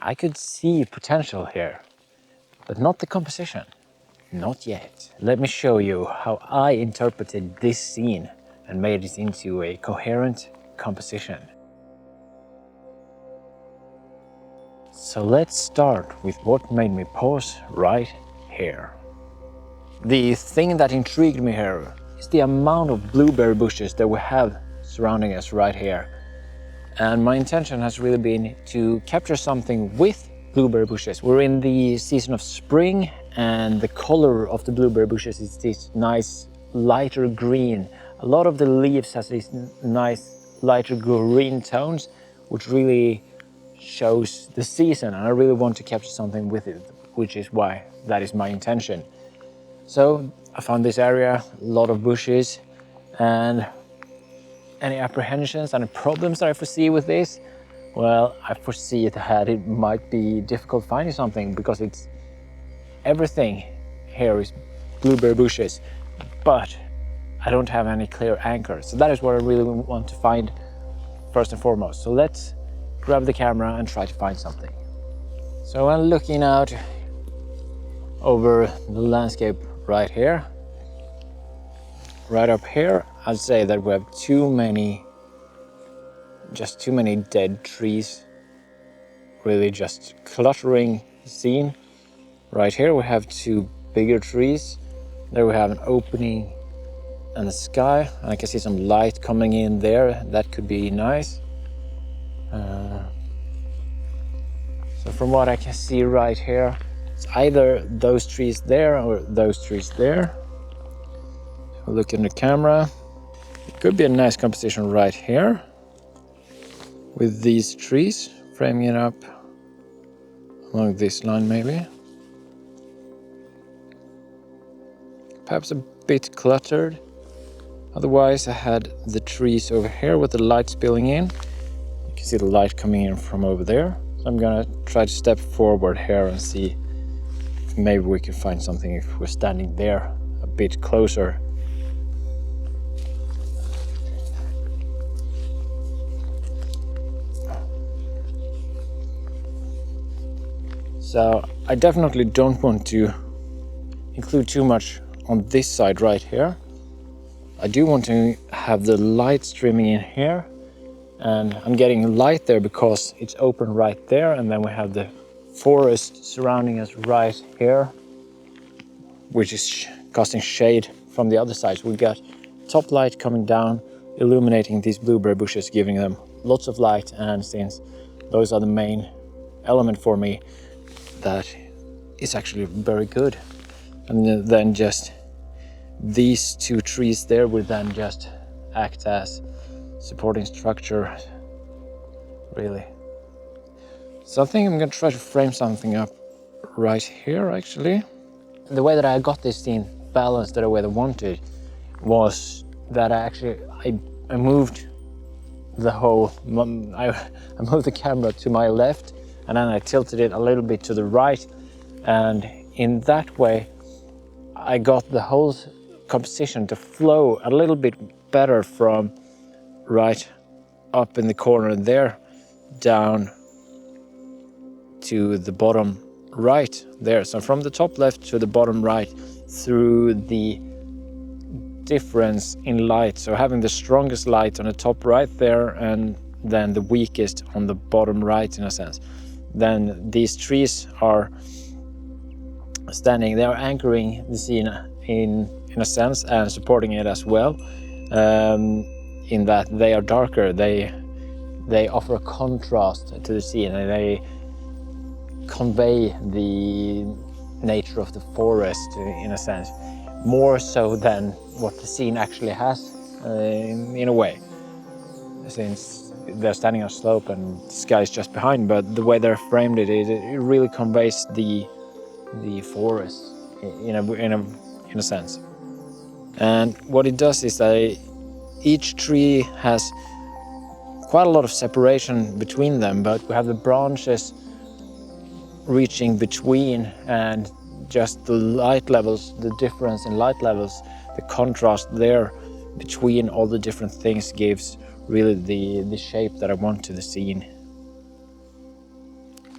I could see potential here, but not the composition. Not yet. Let me show you how I interpreted this scene and made it into a coherent composition. So let's start with what made me pause right here. The thing that intrigued me here is the amount of blueberry bushes that we have surrounding us right here. And my intention has really been to capture something with blueberry bushes. We're in the season of spring, and the color of the blueberry bushes is this nice lighter green. A lot of the leaves has these nice lighter green tones, which really shows the season, and I really want to capture something with it, which is why that is my intention. So I found this area, a lot of bushes, and any apprehensions, any problems that I foresee with this? Well, I foresee that it might be difficult finding something because it's everything here is blueberry bushes, but I don't have any clear anchors. So that is what I really want to find first and foremost. So let's grab the camera and try to find something. So I'm looking out over the landscape right here. Right up here, I'd say that we have too many dead trees, really just cluttering the scene. Right here we have two bigger trees. There we have an opening and the sky, and I can see some light coming in there. That could be nice. So from what I can see right here, it's either those trees there or those trees there. Look in the camera. It could be a nice composition right here with these trees, framing it up along this line maybe. Perhaps a bit cluttered. Otherwise I had the trees over here with the light spilling in. You can see the light coming in from over there. So I'm gonna try to step forward here and see if maybe we can find something if we're standing there a bit closer. So I definitely don't want to include too much on this side right here. I do want to have the light streaming in here, and I'm getting light there because it's open right there, and then we have the forest surrounding us right here, which is casting shade from the other side. So we got top light coming down, illuminating these blueberry bushes, giving them lots of light, and since those are the main element for me, that is actually very good. And then just these two trees there would then just act as supporting structure, really. So I think I'm gonna try to frame something up right here actually. The way that I got this scene balanced the way I wanted was that I moved the I moved the camera to my left, and then I tilted it a little bit to the right, and in that way I got the whole composition to flow a little bit better from right up in the corner there down to the bottom right there. So from the top left to the bottom right through the difference in light. So having the strongest light on the top right there and then the weakest on the bottom right in a sense. Then these trees are standing, they are anchoring the scene in a sense and supporting it as well, in that they are darker, they offer a contrast to the scene, and they convey the nature of the forest in a sense, more so than what the scene actually has, in a way, since they're standing on a slope and the sky is just behind. But the way they're framed, it really conveys the forest in a sense. And what it does is that each tree has quite a lot of separation between them, but we have the branches reaching between, and just the light levels, the difference in light levels, the contrast there between all the different things gives really the shape that I want to the scene.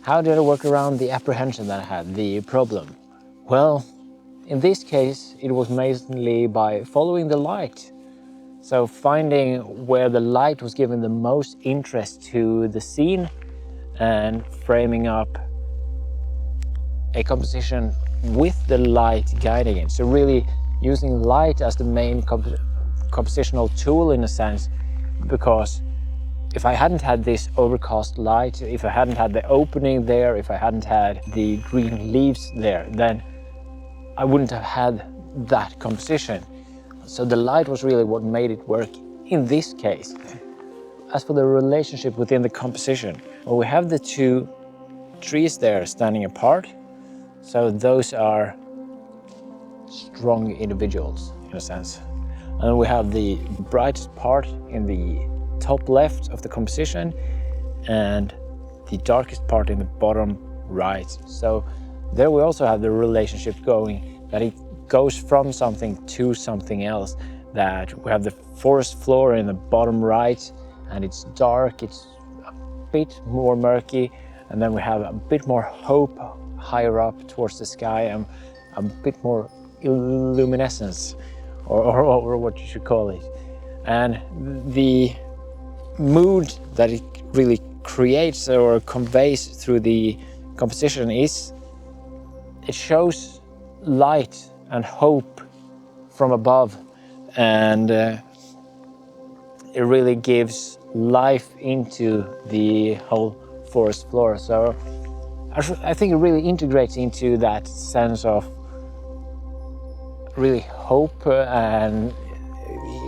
How did I work around the apprehension that I had, the problem? Well, in this case, it was mainly by following the light. So finding where the light was giving the most interest to the scene and framing up a composition with the light guiding it. So really using light as the main compositional tool in a sense, because if I hadn't had this overcast light, if I hadn't had the opening there, if I hadn't had the green leaves there, then I wouldn't have had that composition. So the light was really what made it work in this case. As for the relationship within the composition, well, we have the two trees there standing apart. So those are strong individuals in a sense. And we have the brightest part in the top left of the composition and the darkest part in the bottom right. So there we also have the relationship going, that it goes from something to something else, that we have the forest floor in the bottom right and it's dark, it's a bit more murky, and then we have a bit more hope higher up towards the sky and a bit more luminescence or what you should call it. And the mood that it really creates or conveys through the composition is, it shows light and hope from above, and it really gives life into the whole forest floor. So I think it really integrates into that sense of really hope, and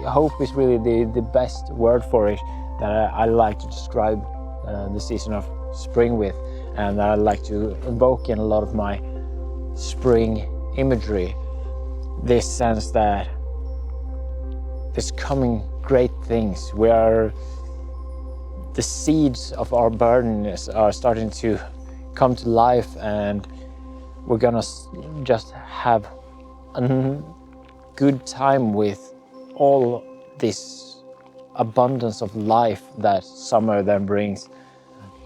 hope is really the best word for it that I like to describe the season of spring with, and that I like to evoke in a lot of my spring imagery. This sense that there's coming great things. The seeds of our burdenness are starting to come to life, and we're gonna just have a good time with all this abundance of life that summer then brings.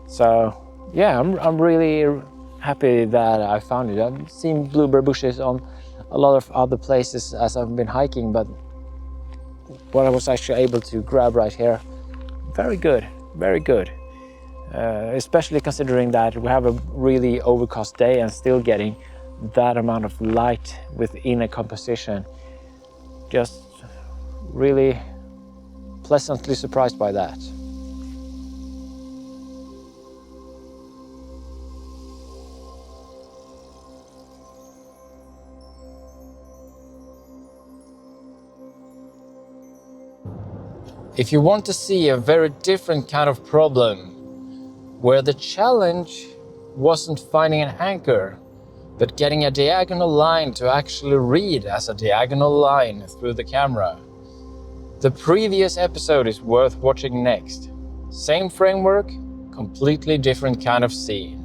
So yeah, I'm really happy that I found it. I've seen blueberry bushes on a lot of other places as I've been hiking, but what I was actually able to grab right here, very good, very good. Especially considering that we have a really overcast day and still getting that amount of light within a composition. Just really pleasantly surprised by that. If you want to see a very different kind of problem, where the challenge wasn't finding an anchor, but getting a diagonal line to actually read as a diagonal line through the camera, the previous episode is worth watching next. Same framework, completely different kind of scene.